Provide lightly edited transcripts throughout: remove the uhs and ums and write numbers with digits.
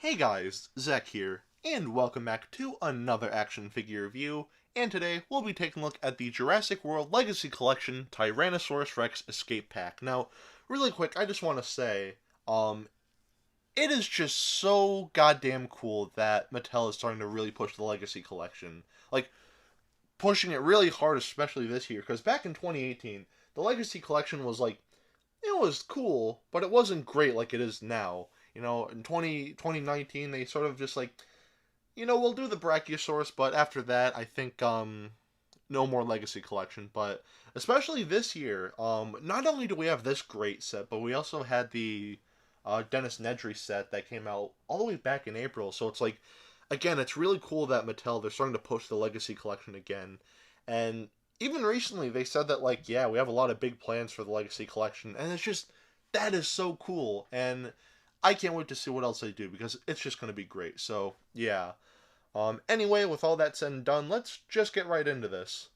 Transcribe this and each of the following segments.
Hey guys, Zack here, and welcome back to another action figure review, and today we'll be taking a look at the Jurassic World Legacy Collection Tyrannosaurus Rex Escape Pack. Now, really quick, I just want to say, it is just so goddamn cool that Mattel is starting to really push the Legacy Collection. Like, pushing it really hard, especially this year, because back in 2018, the Legacy Collection was like, it was cool, but it wasn't great like it is now. In 2019, they sort of just like, we'll do the Brachiosaurus, but after that, I think no more Legacy Collection. But especially this year, not only do we have this great set, but we also had the Dennis Nedry set that came out all the way back in April. So it's like, again, it's really cool that Mattel, they're starting to push the Legacy Collection again. And even recently, they said that, like, yeah, we have a lot of big plans for the Legacy Collection. And it's just, that is so cool. And I can't wait to see what else they do because it's just going to be great. So, yeah. Anyway, with all that said and done, let's just get right into this.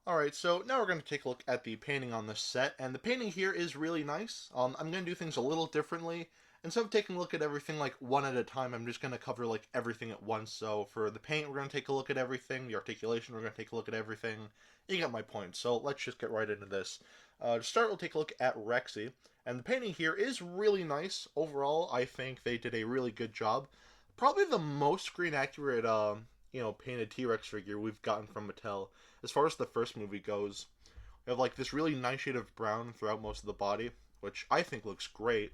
Alright, so now we're going to take a look at the painting on this set, and the painting here is really nice. I'm going to do things a little differently. Instead of taking a look at everything like one at a time, I'm just going to cover like everything at once. So for the paint, we're going to take a look at everything. The articulation, we're going to take a look at everything. You get my point. So let's just get right into this. To start, we'll take a look at Rexy. And the painting here is really nice. Overall, I think they did a really good job. Probably the most screen accurate, painted T-Rex figure we've gotten from Mattel. As far as the first movie goes, we have like this really nice shade of brown throughout most of the body, which I think looks great.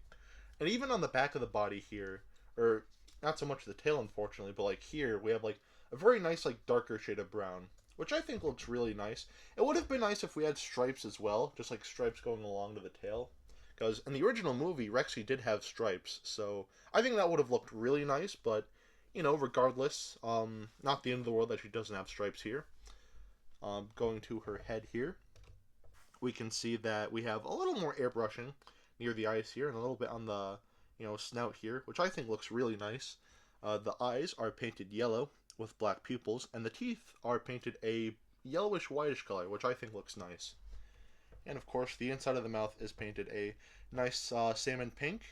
And even on the back of the body here, or not so much the tail unfortunately, but like here, we have like a very nice like darker shade of brown, which I think looks really nice. It would have been nice if we had stripes as well, just like stripes going along to the tail. Because in the original movie, Rexy did have stripes, so I think that would have looked really nice, but, regardless, not the end of the world that she doesn't have stripes here. Going to her head here, we can see that we have a little more airbrushing near the eyes here, and a little bit on the, snout here, which I think looks really nice. The eyes are painted yellow with black pupils, and the teeth are painted a yellowish whitish color, which I think looks nice. And of course, the inside of the mouth is painted a nice salmon pink,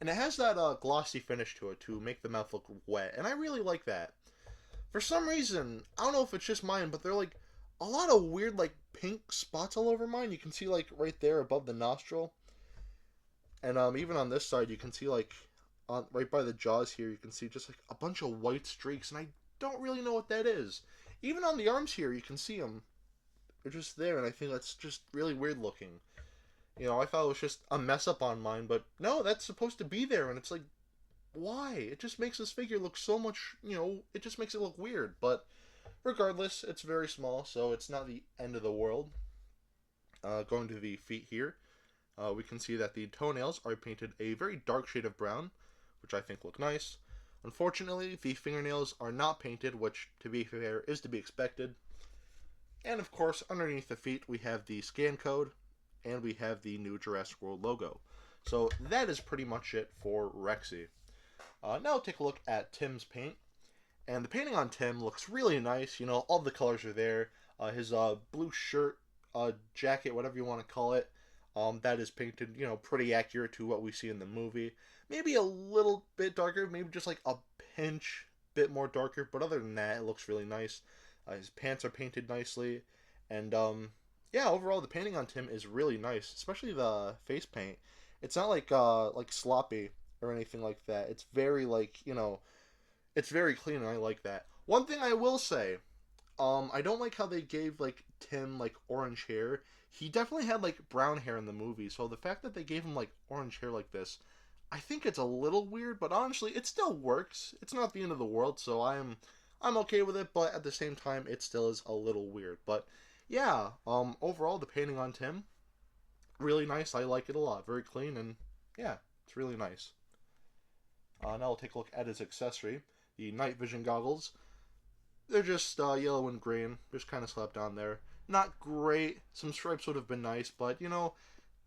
and it has that glossy finish to it to make the mouth look wet, and I really like that. For some reason, I don't know if it's just mine, but there are like a lot of weird like pink spots all over mine. You can see like right there above the nostril, and even on this side, you can see like right by the jaws here, you can see just like a bunch of white streaks, and I don't really know what that is. Even on the arms here, you can see them. They're just there, and I think that's just really weird looking. I thought it was just a mess up on mine, but no, that's supposed to be there, and it's like, why? It just makes this figure look so much, it just makes it look weird, but regardless, it's very small, so it's not the end of the world. Going to the feet here, we can see that the toenails are painted a very dark shade of brown, which I think look nice. Unfortunately, the fingernails are not painted, which, to be fair, is to be expected. And of course, underneath the feet, we have the scan code, and we have the new Jurassic World logo. So that is pretty much it for Rexy. Now take a look at Tim's paint. And the painting on Tim looks really nice. All the colors are there. His blue shirt, jacket, whatever you want to call it, that is painted, pretty accurate to what we see in the movie. Maybe a little bit darker, maybe just like a pinch bit more darker, but other than that, it looks really nice. His pants are painted nicely, and yeah, overall the painting on Tim is really nice, especially the face paint. It's not like sloppy or anything like that. It's very it's very clean, and I like that. One thing I will say, I don't like how they gave like Tim like orange hair. He definitely had like brown hair in the movie, so the fact that they gave him like orange hair like this, I think it's a little weird, but honestly, it still works. It's not the end of the world, so I'm okay with it, but at the same time, it still is a little weird. But yeah, overall, the painting on Tim, really nice. I like it a lot. Very clean, and yeah, it's really nice. Now we'll take a look at his accessory, the night vision goggles. They're just yellow and green, just kind of slapped on there. Not great. Some stripes would have been nice, but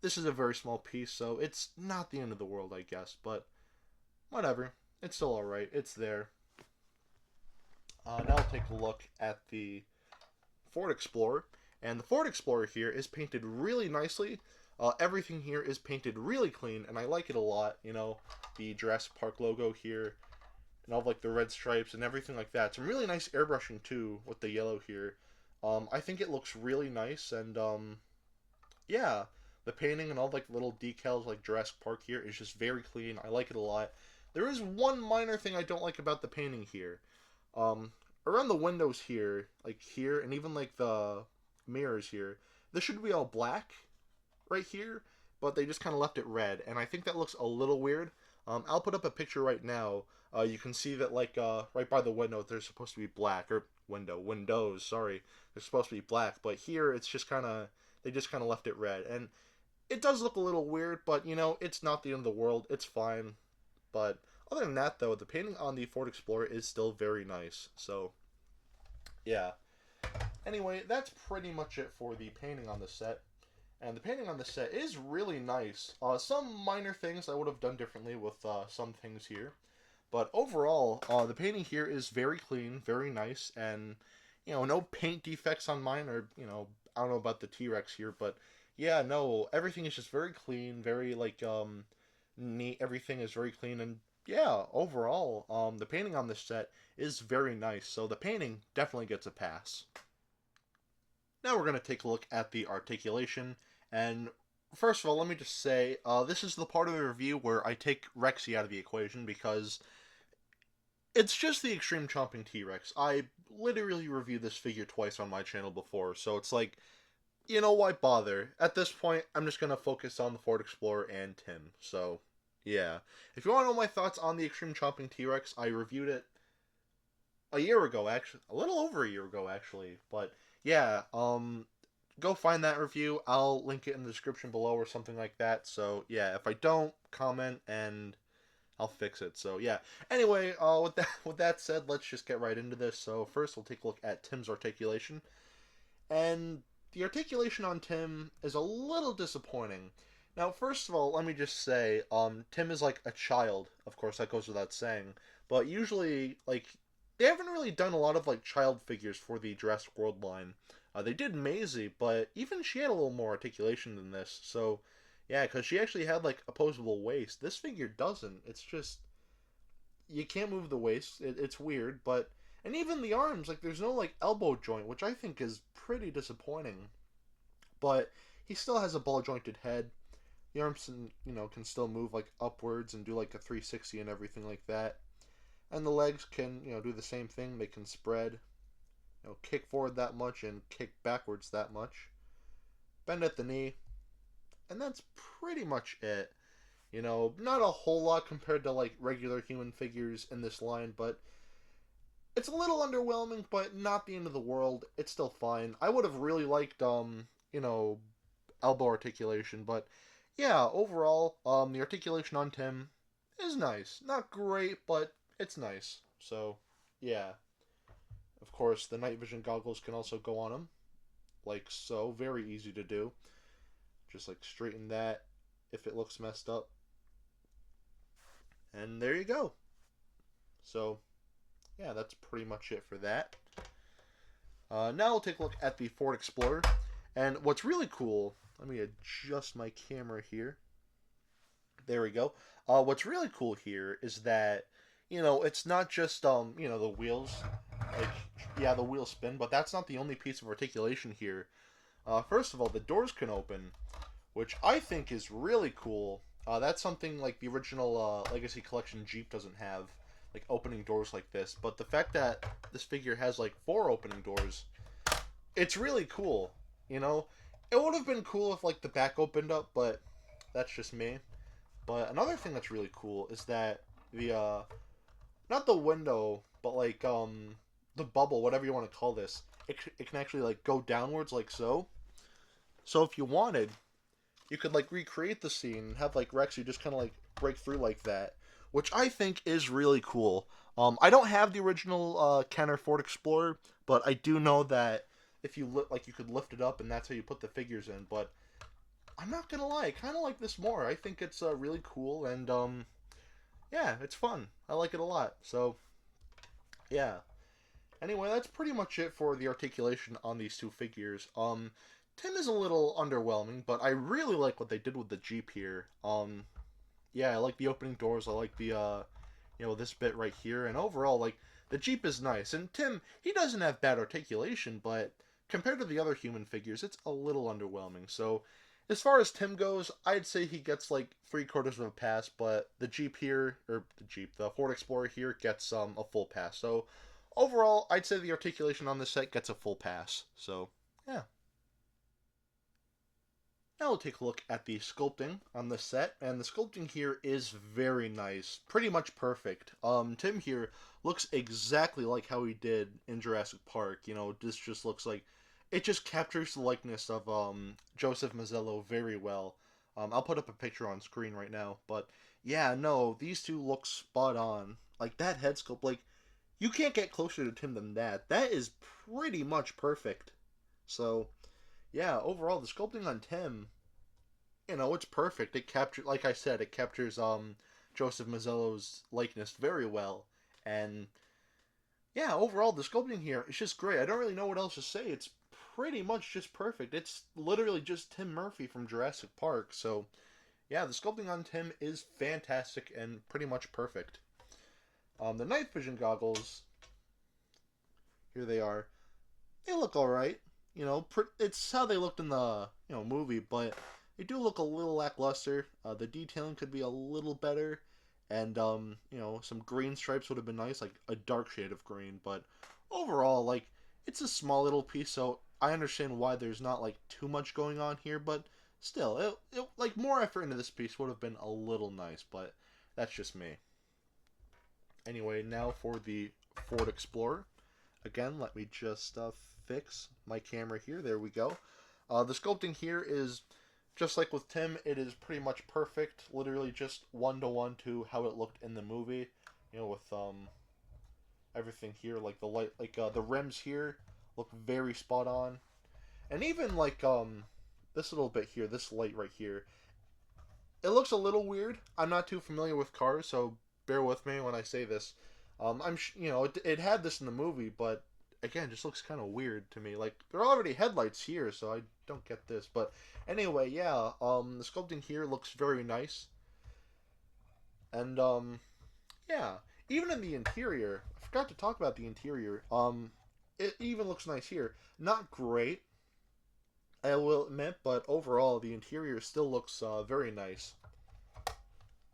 this is a very small piece, so it's not the end of the world, I guess. But whatever, it's still alright. It's there. Now we'll take a look at the Ford Explorer. And the Ford Explorer here is painted really nicely. Everything here is painted really clean, and I like it a lot. You know, the Jurassic Park logo here, and all of, like the red stripes and everything like that. Some really nice airbrushing too with the yellow here. I think it looks really nice, and yeah, the painting and all like little decals like Jurassic Park here is just very clean. I like it a lot. There is one minor thing I don't like about the painting here. Um, Around the windows here, like here, and even like the mirrors here, this should be all black right here, but they just kind of left it red, and I think that looks a little weird. I'll put up a picture right now. You can see that like right by the window, they're supposed to be black, or windows. Sorry, they're supposed to be black, but here it's just kind of they just kind of left it red, and it does look a little weird, but you know it's not the end of the world. It's fine. But other than that, though, the painting on the Ford Explorer is still very nice. So yeah. Anyway, that's pretty much it for the painting on the set. And the painting on the set is really nice. Some minor things I would have done differently with some things here. But overall, the painting here is very clean, very nice, and, you know, no paint defects on mine, or, you know, I don't know about the T-Rex here, but, yeah, no, everything is just very clean, very, like, neat. Everything is very clean, and, yeah, overall, the painting on this set is very nice, so the painting definitely gets a pass. Now we're going to take a look at the articulation, and first of all, let me just say, this is the part of the review where I take Rexy out of the equation, because it's just the extreme chomping T-Rex. I literally reviewed this figure twice on my channel before, so it's like, you know, why bother? At this point, I'm just going to focus on the Ford Explorer and Tim, so yeah. If you want to know my thoughts on the extreme chomping T-Rex, I reviewed it a year ago, actually. A little over a year ago, actually, but yeah, go find that review. I'll link it in the description below or something like that. So yeah, if I don't, comment and I'll fix it. So yeah. Anyway, with that said, let's just get right into this. So first, we'll take a look at Tim's articulation, and the articulation on Tim is a little disappointing. Now, first of all, let me just say, Tim is like a child. Of course, that goes without saying. But usually, like, they haven't really done a lot of like child figures for the Jurassic World line. They did Maisie, but even she had a little more articulation than this. So, yeah, because she actually had like opposable waist. This figure doesn't. It's just you can't move the waist. It's weird, but and even the arms, like there's no like elbow joint, which I think is pretty disappointing. But he still has a ball jointed head. The arms, can still move like upwards and do like a 360 and everything like that. And the legs can, do the same thing. They can spread, kick forward that much and kick backwards that much. Bend at the knee. And that's pretty much it. Not a whole lot compared to like regular human figures in this line, but it's a little underwhelming, but not the end of the world. It's still fine. I would have really liked, elbow articulation, but yeah, overall, the articulation on Tim is nice. Not great, but it's nice. So, yeah. Of course, the night vision goggles can also go on him, like so. Very easy to do. Just like straighten that if it looks messed up. And there you go. So, yeah, that's pretty much it for that. Now we'll take a look at the Ford Explorer. And what's really cool, let me adjust my camera here. There we go. What's really cool here is that, it's not just, the wheels. Like, yeah, the wheels spin, but that's not the only piece of articulation here. First of all, the doors can open, which I think is really cool. That's something like the original Legacy Collection Jeep doesn't have, like opening doors like this. But the fact that this figure has like 4 opening doors, it's really cool. It would have been cool if like the back opened up, but that's just me. But another thing that's really cool is that the not the window, but like the bubble, whatever you want to call this, it can actually like go downwards like so. So if you wanted, you could like recreate the scene and have like Rexy just kind of like break through like that, which I think is really cool. I don't have the original Kenner Ford Explorer, but I do know that if you you could lift it up and that's how you put the figures in. But I'm not gonna lie, I kind of like this more. I think it's really cool, and yeah, it's fun. I like it a lot. So yeah. Anyway, that's pretty much it for the articulation on these two figures. Tim is a little underwhelming, but I really like what they did with the Jeep here. Yeah, I like the opening doors. I like the this bit right here, and overall, like, the Jeep is nice. And Tim, he doesn't have bad articulation, but compared to the other human figures, it's a little underwhelming. So, as far as Tim goes, I'd say he gets like 3/4 of a pass, but the Jeep here, or the Ford Explorer here gets a full pass. So, overall, I'd say the articulation on this set gets a full pass. So, yeah. Now we'll take a look at the sculpting on the set, and the sculpting here is very nice, pretty much perfect. Tim here looks exactly like how he did in Jurassic Park. This just looks like it just captures the likeness of Joseph Mazzello very well. I'll put up a picture on screen right now, but yeah, no, these two look spot on. Like that head sculpt, like you can't get closer to Tim than that. That is pretty much perfect. So yeah, overall the sculpting on Tim, it's perfect. It captures, like I said, it captures Joseph Mazzello's likeness very well, and yeah, overall the sculpting here is just great. I don't really know what else to say. It's pretty much just perfect. It's literally just Tim Murphy from Jurassic Park. So yeah, the sculpting on Tim is fantastic and pretty much perfect. The night vision goggles, here they are. They look all right. It's how they looked in the movie, but they do look a little lackluster. The detailing could be a little better, and some green stripes would have been nice, like a dark shade of green. But overall, like, it's a small little piece, so I understand why there's not like too much going on here. But still, like more effort into this piece would have been a little nice. But that's just me. Anyway, now for the Ford Explorer. Again, let me just fix my camera here. There we go. The sculpting here is just like with Tim. It is pretty much perfect. Literally just 1-to-1 to how it looked in the movie. With everything here, like the light, like the rims here look very spot on, and even like this little bit here, this light right here, it looks a little weird. I'm not too familiar with cars, so bear with me when I say this. It had this in the movie, but again, it just looks kind of weird to me. Like, there are already headlights here, so I don't get this. But anyway, yeah, the sculpting here looks very nice. And, yeah, even in the interior, I forgot to talk about the interior. It even looks nice here. Not great, I will admit, but overall, the interior still looks very nice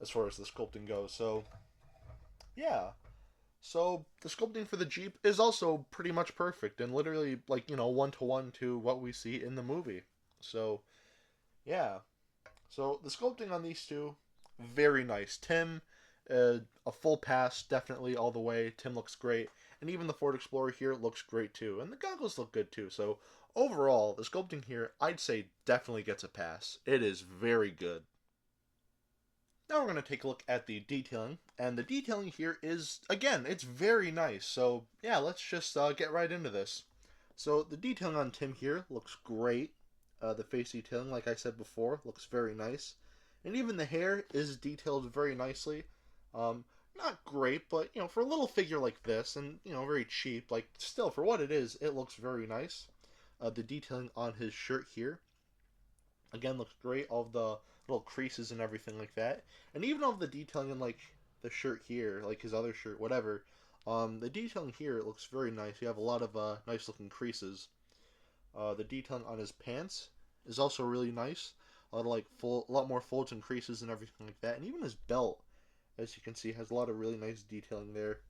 as far as the sculpting goes. So, yeah. So the sculpting for the Jeep is also pretty much perfect and literally like 1-to-1 to what we see in the movie. So yeah. So the sculpting on these two, very nice. Tim, a full pass definitely all the way. Tim looks great, and even the Ford Explorer here looks great too, and the goggles look good too. So overall, the sculpting here, I'd say definitely gets a pass. It is very good. Now we're going to take a look at the detailing, and the detailing here is, again, it's very nice. So yeah, let's just get right into this. So the detailing on Tim here looks great. The face detailing, like I said before, looks very nice, and even the hair is detailed very nicely. Not great, but for a little figure like this, and very cheap, like still for what it is, it looks very nice. The detailing on his shirt here, again, looks great. All of the little creases and everything like that, and even all of the detailing in like the shirt here, like his other shirt, whatever. The detailing here looks very nice. You have a lot of nice looking creases. The detailing on his pants is also really nice. A lot of a lot more folds and creases and everything like that, and even his belt, as you can see, has a lot of really nice detailing there.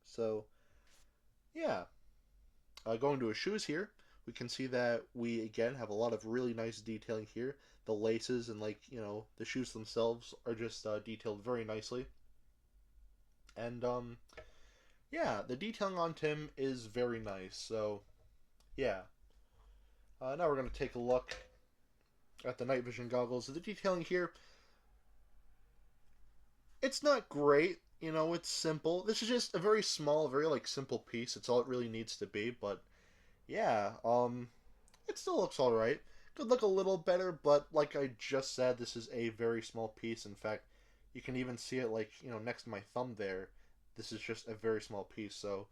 So yeah, going to his shoes here, we can see that we again have a lot of really nice detailing here. The laces and the shoes themselves are just detailed very nicely. And yeah, the detailing on Tim is very nice. So yeah, now we're gonna take a look at the night vision goggles. The detailing here, it's not great. It's simple. This is just a very small, very simple piece. It's all it really needs to be. But yeah, it still looks alright. Could look a little better, but like I just said, this is a very small piece. In fact, you can even see it next to my thumb there. This is just a very small piece. So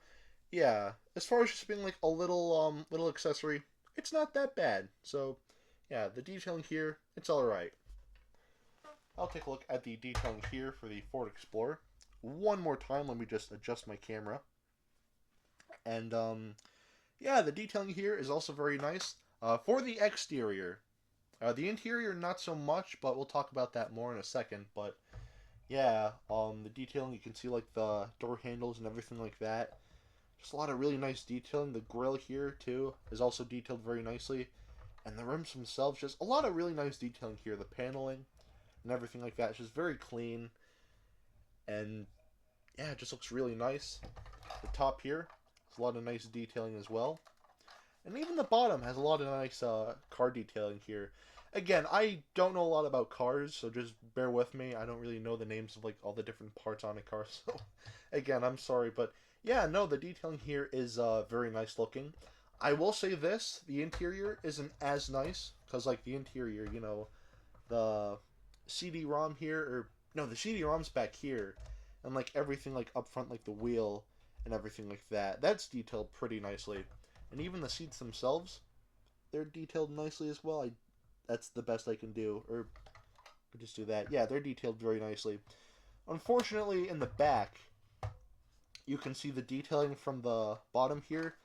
yeah, as far as just being like a little accessory, it's not that bad. So, yeah, the detailing here, it's alright. I'll take a look at the detailing here for the Ford Explorer. One more time, let me just adjust my camera. And, yeah, the detailing here is also very nice. For the exterior, the interior, not so much, but we'll talk about that more in a second. But, yeah, the detailing, you can see, like, the door handles and everything like that. Just a lot of really nice detailing. The grill here, too, is also detailed very nicely. And the rims themselves, just a lot of really nice detailing here. The paneling and everything like that. It's just very clean. And, yeah, it just looks really nice. The top here, there's a lot of nice detailing as well. And even the bottom has a lot of nice car detailing here. Again, I don't know a lot about cars, so just bear with me. I don't really know the names of like all the different parts on a car, so again, I'm sorry, but yeah, no, the detailing here is very nice looking. I will say this: the interior isn't as nice because like the interior, the CD-ROM here, or no, the CD-ROM's back here, and like everything like up front, like the wheel and everything like that. That's detailed pretty nicely. And even the seats themselves, they're detailed nicely as well. That's the best I can do. Or just do that. Yeah, they're detailed very nicely. Unfortunately, in the back, you can see the detailing from the bottom here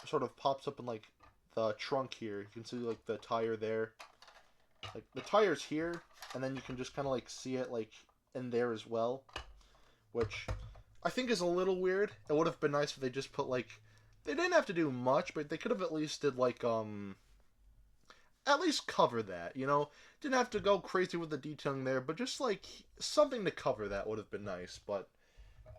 sort of pops up in like the trunk here. You can see like the tire there. Like the tire's here, and then you can just kind of like see it like in there as well, which I think is a little weird. It would have been nice if they just put like they didn't have to do much, but they could have at least did like at least cover that, Didn't have to go crazy with the detailing there, but just like something to cover that would have been nice. But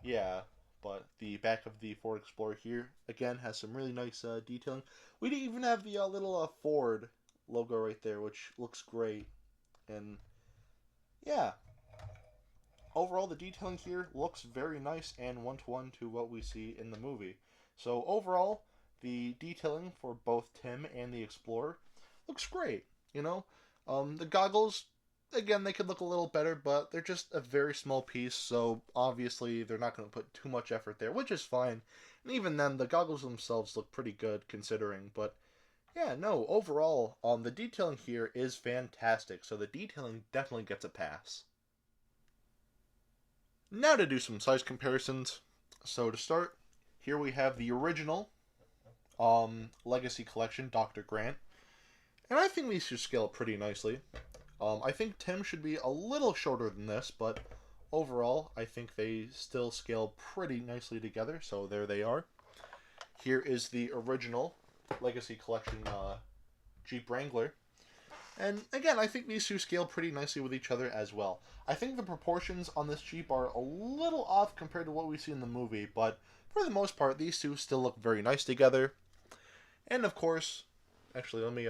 yeah, but the back of the Ford Explorer here again has some really nice detailing. We didn't even have the little Ford logo right there, which looks great. And yeah, overall the detailing here looks very nice and one-to-one to what we see in the movie. So overall, the detailing for both Tim and the Explorer looks great. The goggles, again, they could look a little better, but they're just a very small piece, so obviously they're not going to put too much effort there, which is fine. And even then, the goggles themselves look pretty good considering. But yeah, no, overall, the detailing here is fantastic, so the detailing definitely gets a pass. Now to do some size comparisons. So to start, here we have the original Legacy Collection, Dr. Grant. And I think these should scale pretty nicely. I think Tim should be a little shorter than this, but overall, I think they still scale pretty nicely together, so there they are. Here is the original Legacy Collection Jeep Wrangler. And again, I think these two scale pretty nicely with each other as well. I think the proportions on this Jeep are a little off compared to what we see in the movie, but for the most part, these two still look very nice together. And of course, actually, let me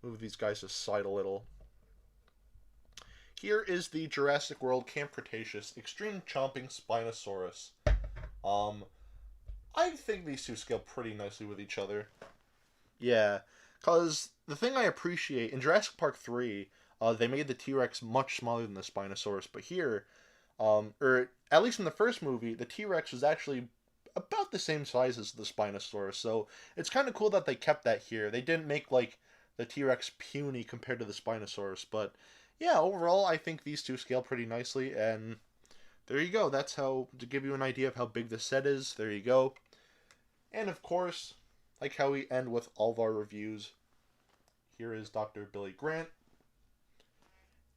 move these guys aside a little. Here is the Jurassic World Camp Cretaceous Extreme Chomping Spinosaurus. Um, I think these two scale pretty nicely with each other. Yeah, because the thing I appreciate in Jurassic Park 3, they made the T Rex much smaller than the Spinosaurus, but here, or at least in the first movie, the T Rex was actually about the same size as the Spinosaurus, so it's kind of cool that they kept that here. They didn't make, like, the T Rex puny compared to the Spinosaurus, but yeah, overall, I think these two scale pretty nicely, and there you go. That's how, to give you an idea of how big the set is, there you go. And of course, like how we end with all of our reviews, here is Dr. Billy Grant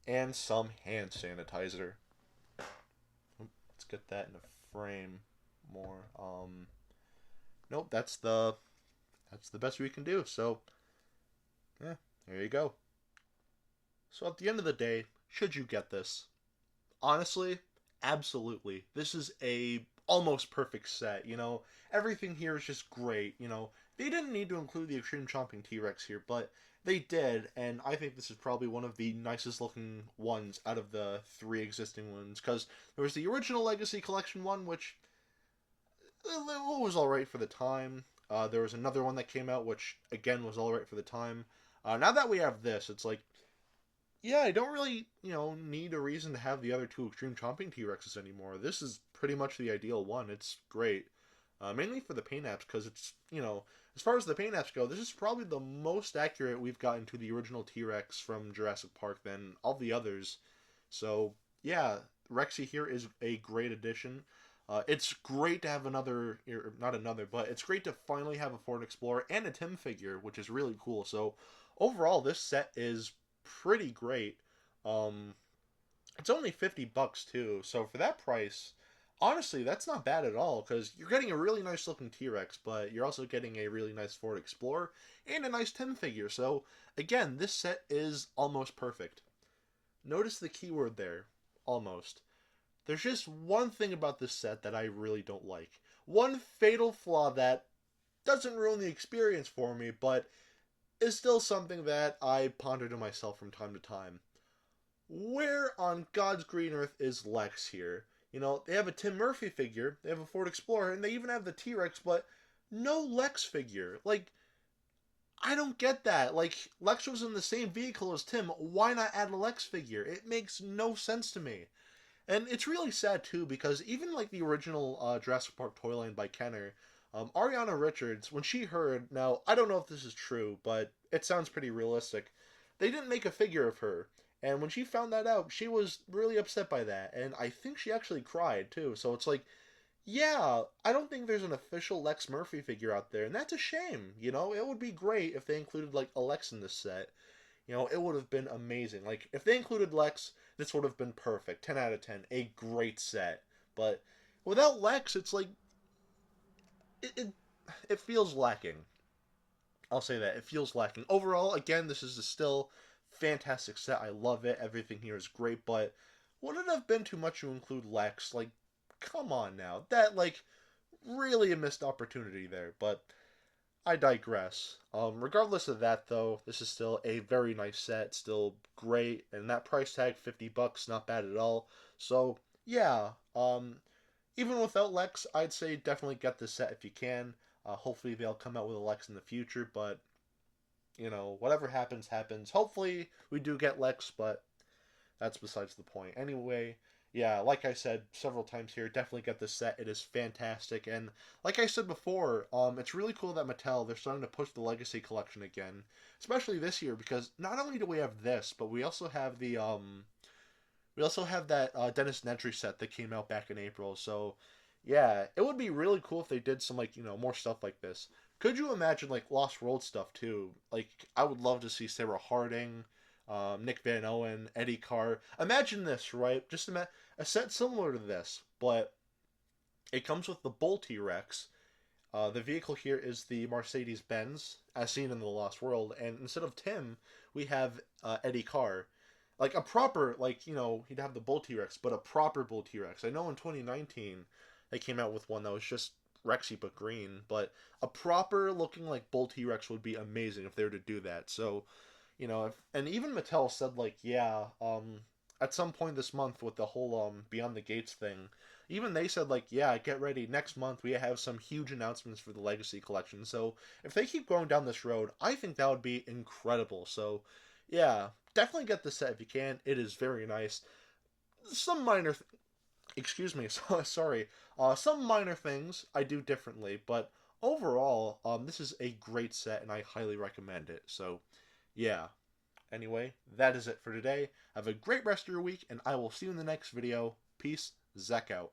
and some hand sanitizer. Let's get that in a frame more. Nope, that's the best we can do. So, yeah, there you go. So at the end of the day, should you get this? Honestly, absolutely. This is a almost perfect set, Everything here is just great, They didn't need to include the Extreme Chomping T-Rex here, but they did, and I think this is probably one of the nicest looking ones out of the three existing ones, because there was the original Legacy Collection one, which was alright for the time. There was another one that came out, which, again, was alright for the time. Now that we have this, it's like, yeah, I don't really, need a reason to have the other two Extreme Chomping T-Rexes anymore. This is pretty much the ideal one. It's great. mainly for the paint apps, because it's, as far as the paint apps go, this is probably the most accurate we've gotten to the original T-Rex from Jurassic Park than all the others. So, yeah, Rexy here is a great addition. It's great to have another, or not another, but it's great to finally have a Ford Explorer and a Tim figure, which is really cool. So, overall, this set is pretty great. Um, it's only $50 too, so for that price, honestly, that's not bad at all. Because you're getting a really nice looking T Rex, but you're also getting a really nice Ford Explorer and a nice Tim figure. So again, this set is almost perfect. Notice the keyword there, almost. There's just one thing about this set that I really don't like. One fatal flaw that doesn't ruin the experience for me, but is still something that I ponder to myself from time to time. Where on God's green earth is Lex here? They have a Tim Murphy figure, they have a Ford Explorer, and they even have the T-Rex, but no Lex figure. Like, I don't get that. Like, Lex was in the same vehicle as Tim. Why not add a Lex figure? It makes no sense to me. And it's really sad, too, because even, like, the original Jurassic Park toy line by Kenner, Ariana Richards, when she heard, now, I don't know if this is true, but it sounds pretty realistic, they didn't make a figure of her. And when she found that out, she was really upset by that. And I think she actually cried, too. So it's like, yeah, I don't think there's an official Lex Murphy figure out there. And that's a shame. It would be great if they included, like, a Lex in this set. It would have been amazing. Like, if they included Lex, this would have been perfect. 10 out of 10. A great set. But without Lex, it's like, it, it feels lacking. I'll say that. It feels lacking. Overall, again, this is a still fantastic set. I love it. Everything here is great, but would it have been too much to include Lex? Like, come on now. That, like, really a missed opportunity there, but I digress. Regardless of that, though, this is still a very nice set, still great, and that price tag, $50, not bad at all. So, yeah, even without Lex, I'd say definitely get this set if you can. Hopefully they'll come out with a Lex in the future, but whatever happens, happens. Hopefully we do get Lex, but that's besides the point. Anyway, yeah, like I said several times here, definitely get this set. It is fantastic, and like I said before, it's really cool that Mattel, they're starting to push the Legacy collection again, especially this year, because not only do we have this, but we also have that Dennis Nedry set that came out back in April. So, yeah, it would be really cool if they did some, like, more stuff like this. Could you imagine, like, Lost World stuff, too? Like, I would love to see Sarah Harding, Nick Van Owen, Eddie Carr. Imagine this, right? Just a set similar to this, but it comes with the Bull T-Rex. The vehicle here is the Mercedes Benz, as seen in the Lost World, and instead of Tim, we have Eddie Carr. Like a proper, like, he'd have the Bull T-Rex, but a proper Bull T-Rex. I know in 2019 they came out with one that was just Rexy but green, but a proper looking like Bull T-Rex would be amazing if they were to do that. So, and even Mattel said, like, yeah, at some point this month with the whole Beyond the Gates thing, even they said, like, yeah, get ready, next month we have some huge announcements for the Legacy collection. So if they keep going down this road, I think that would be incredible. So yeah, definitely get the set if you can. It is very nice. Some minor excuse me, sorry, some minor things I do differently, but overall, this is a great set and I highly recommend it. So yeah, anyway, that is it for today. Have a great rest of your week, and I will see you in the next video. Peace. Zack out.